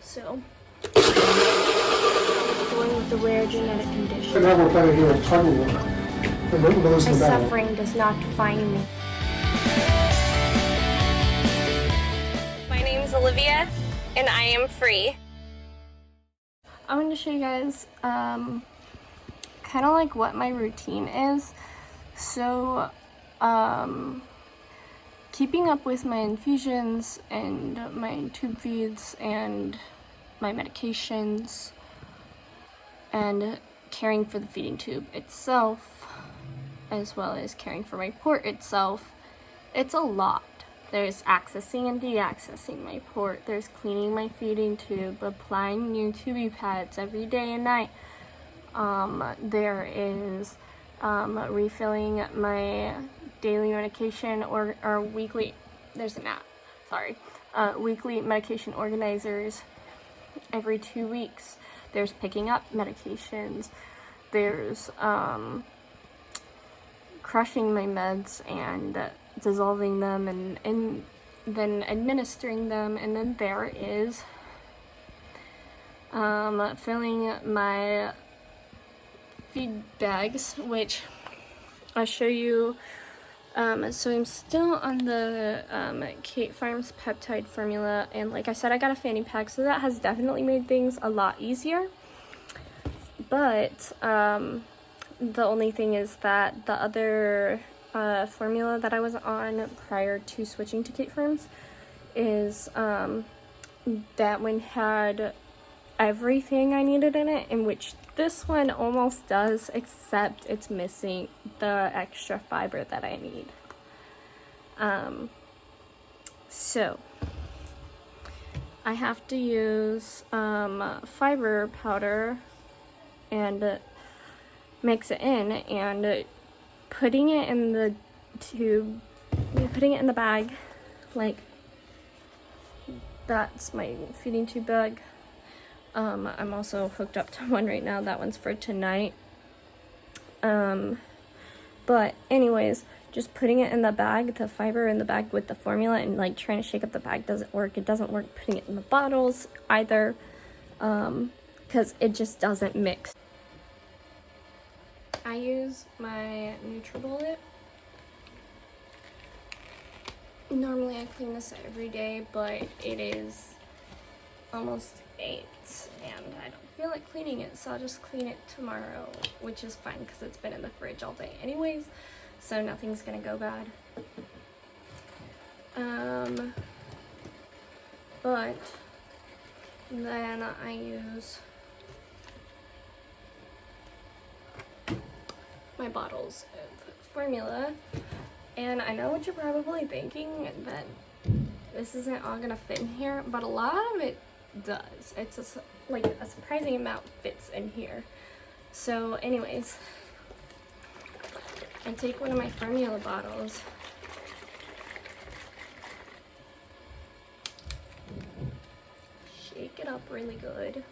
So, born with a rare genetic condition. My suffering does not define me. My name is Olivia, and I am free. I wanted to show you guys kind of like what my routine is. So, keeping up with my infusions and my tube feeds and my medications and caring for the feeding tube itself, as well as caring for my port itself, it's a lot. There's accessing and deaccessing my port. There's cleaning my feeding tube, applying new tubing pads every day and night. There is refilling my daily medication or weekly, there's an app, sorry, weekly medication organizers every 2 weeks. There's picking up medications. There's crushing my meds and dissolving them and then administering them. And then there is filling my feed bags, which I'll show you. So I'm still on the Kate Farms peptide formula, and like I said, I got a fanny pack, so that has definitely made things a lot easier. But the only thing is that the other formula that I was on prior to switching to Kate Farms is that one had everything I needed in it, in which this one almost does, except it's missing the extra fiber that I need. So I have to use fiber powder and mix it in, and putting it in the tube, putting it in the bag, like that's my feeding tube bag. I'm also hooked up to one right now. That one's for tonight. But anyways, just putting it in the bag, the fiber in the bag with the formula, and like trying to shake up the bag doesn't work. It doesn't work putting it in the bottles either, because it just doesn't mix. I use my NutriBullet. Normally I clean this every day, but it is almost 8 and I don't feel like cleaning it, so I'll just clean it tomorrow, which is fine because it's been in the fridge all day anyways, so nothing's gonna go bad. But then I use my bottles of formula, and I know what you're probably thinking, that this isn't all gonna fit in here, but a lot of it does. It's like a surprising amount fits in here. So anyways, I take one of my formula bottles, shake it up really good,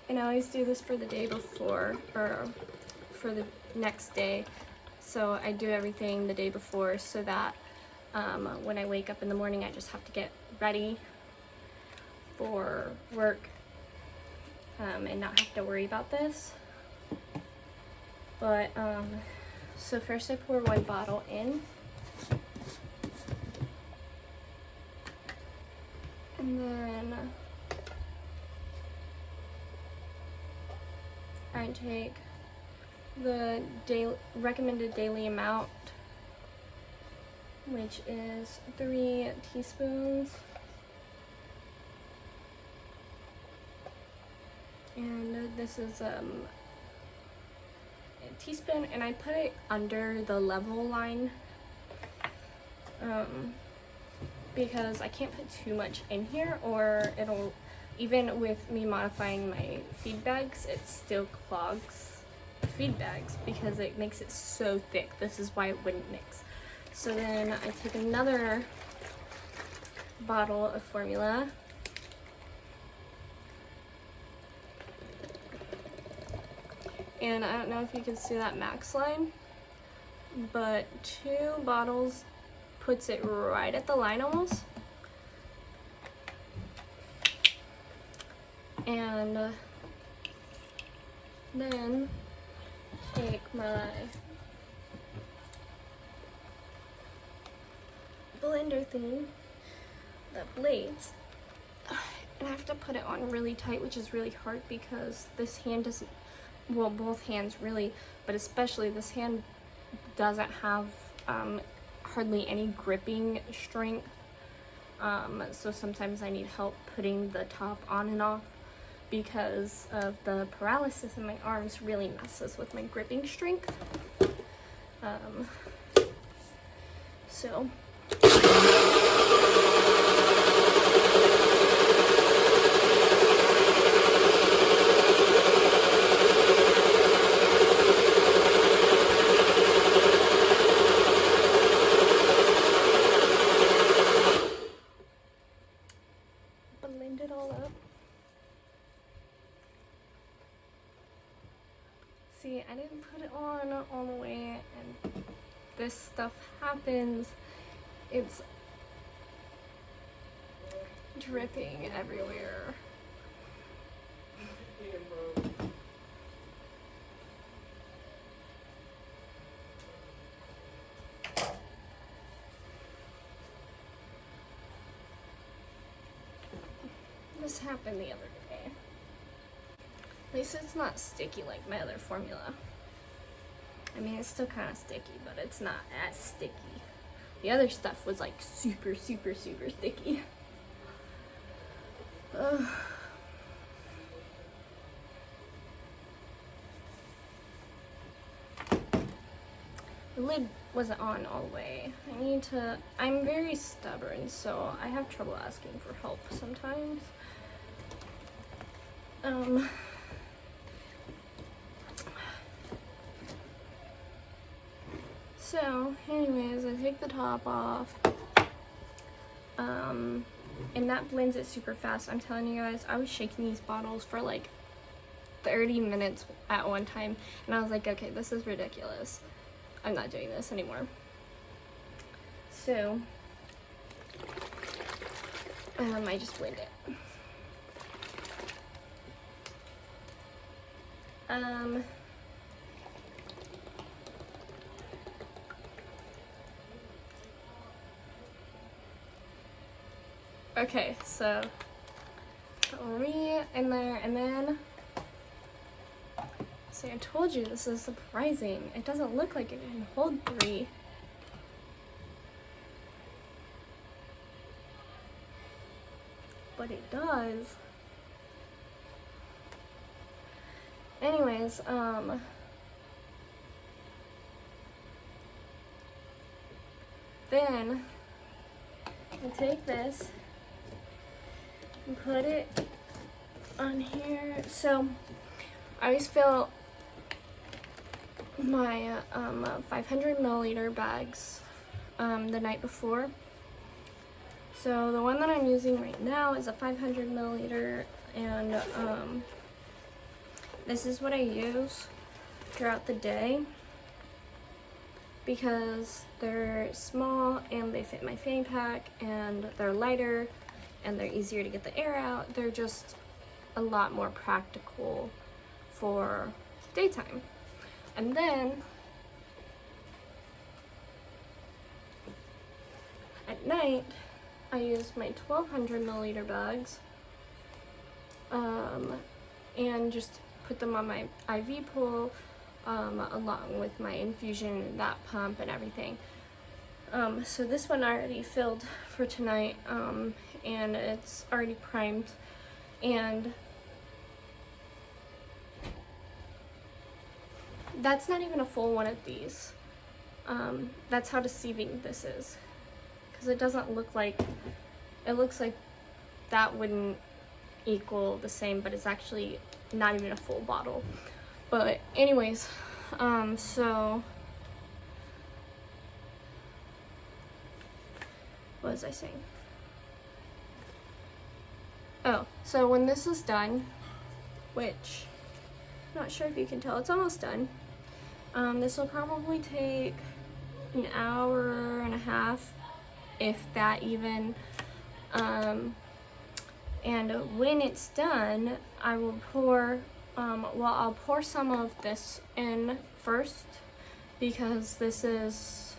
and I always do this for the day before or for the next day. So I do everything the day before so that when I wake up in the morning, I just have to get ready for work and not have to worry about this. But so first I pour one bottle in, and then I take the recommended daily amount, which is 3 teaspoons. And this is a teaspoon, and I put it under the level line because I can't put too much in here, or it'll, even with me modifying my feed bags, it still clogs the feed bags because it makes it so thick. This is why it wouldn't mix. So then I take another bottle of formula, and I don't know if you can see that max line, but 2 bottles puts it right at the line almost. And then take my blender thing, the blades, and I have to put it on really tight, which is really hard because this hand doesn't, well, both hands really, but especially this hand doesn't have hardly any gripping strength. So sometimes I need help putting the top on and off because of the paralysis in my arms really messes with my gripping strength. So blend it all up. See, I didn't put it on all the way, and this stuff happens. It's dripping everywhere. This happened the other day. At least it's not sticky like my other formula. I mean, it's still kind of sticky, but it's not as sticky. The other stuff was like super, super, super sticky. Ugh. The lid wasn't on all the way. I'm very stubborn, so I have trouble asking for help sometimes. So anyways, I take the top off, and that blends it super fast. I'm telling you guys, I was shaking these bottles for like 30 minutes at one time, and I was like, okay, this is ridiculous. I'm not doing this anymore. So I just blend it. Okay, so three in there, and then, see, I told you this is surprising. It doesn't look like it can hold 3. But it does. Anyways, then I take this and put it on here. So I always fill my 500 milliliter bags the night before. So the one that I'm using right now is a 500 milliliter, and this is what I use throughout the day because they're small and they fit my fanny pack, and they're lighter and they're easier to get the air out. They're just a lot more practical for daytime. And then at night I use my 1200 milliliter bags and just put them on my IV pole along with my infusion and that pump and everything. So this one I already filled for tonight, and it's already primed, and that's not even a full one of these. That's how deceiving this is, because it doesn't look like, it looks like that wouldn't equal the same, but it's actually not even a full bottle. But anyways, so what was I saying? Oh, so when this is done, which I'm not sure if you can tell, it's almost done. This will probably take an hour and a half, if that even. And when it's done, I will pour, I'll pour some of this in first, because this is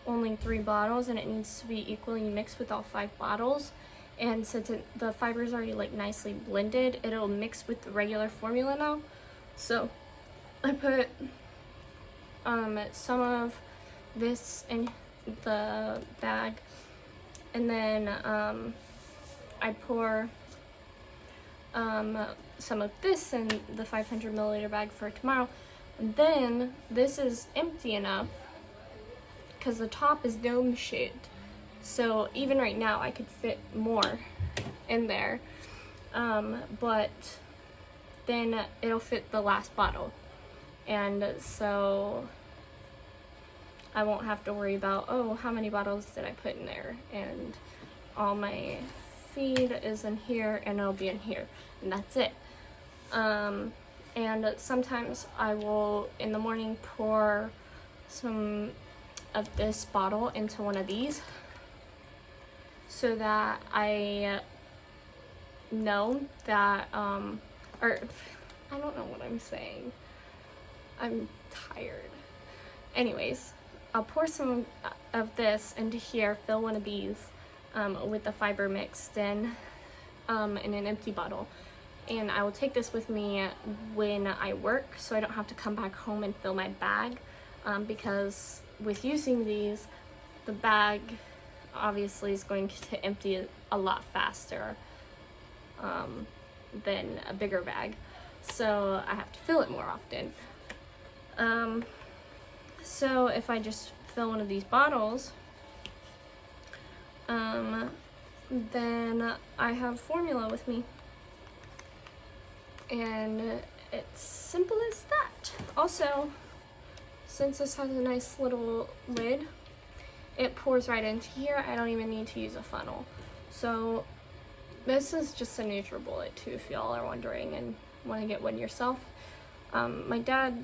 only 3 bottles and it needs to be equally mixed with all 5 bottles. And since the fiber is already like nicely blended, it'll mix with the regular formula now. So I put some of this in the bag, and then I pour some of this in the 500 milliliter bag for tomorrow. And then this is empty enough because the top is dome shaped. So even right now I could fit more in there, but then it'll fit the last bottle. And so I won't have to worry about, oh, how many bottles did I put in there? And all my feed is in here and it'll be in here, and that's it. And sometimes I will, in the morning, pour some of this bottle into one of these, so that I know that, or I don't know what I'm saying. I'm tired. Anyways, I'll pour some of this into here, fill one of these with the fiber mixed in an empty bottle. And I will take this with me when I work, so I don't have to come back home and fill my bag, because with using these, the bag obviously is going to empty a lot faster than a bigger bag, so I have to fill it more often. So if I just fill one of these bottles, then I have formula with me, and it's simple as that. Also, since this has a nice little lid, it pours right into here. I don't even need to use a funnel. So this is just a NutriBullet too, if y'all are wondering and want to get one yourself. My dad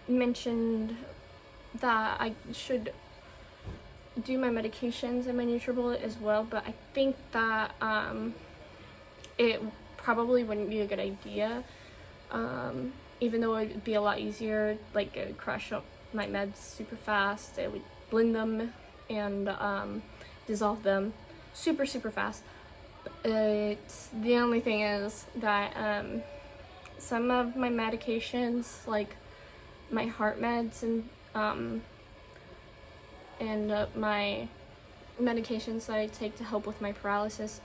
mentioned that I should do my medications in my NutriBullet as well, but I think that it probably wouldn't be a good idea, even though it would be a lot easier. Like, it would crush up my meds super fast. It would blend them and dissolve them super fast. The only thing is that some of my medications, like my heart meds and my medications that I take to help with my paralysis,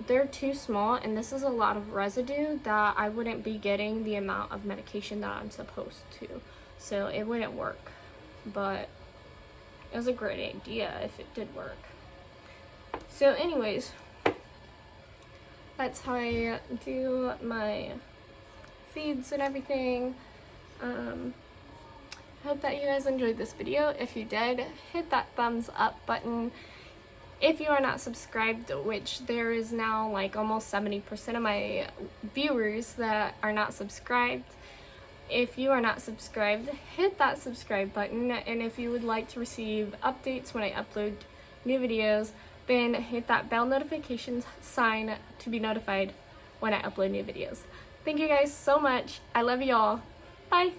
they're too small, and this is a lot of residue that I wouldn't be getting the amount of medication that I'm supposed to, so it wouldn't work. But it was a great idea if it did work. So anyways, that's how I do my feeds and everything. Hope that you guys enjoyed this video. If you did, hit that thumbs up button. If you are not subscribed, which there is now like almost 70% of my viewers that are not subscribed, if you are not subscribed, hit that subscribe button. And if you would like to receive updates when I upload new videos, then hit that bell notification sign to be notified when I upload new videos. Thank you guys so much. I love you all. Bye.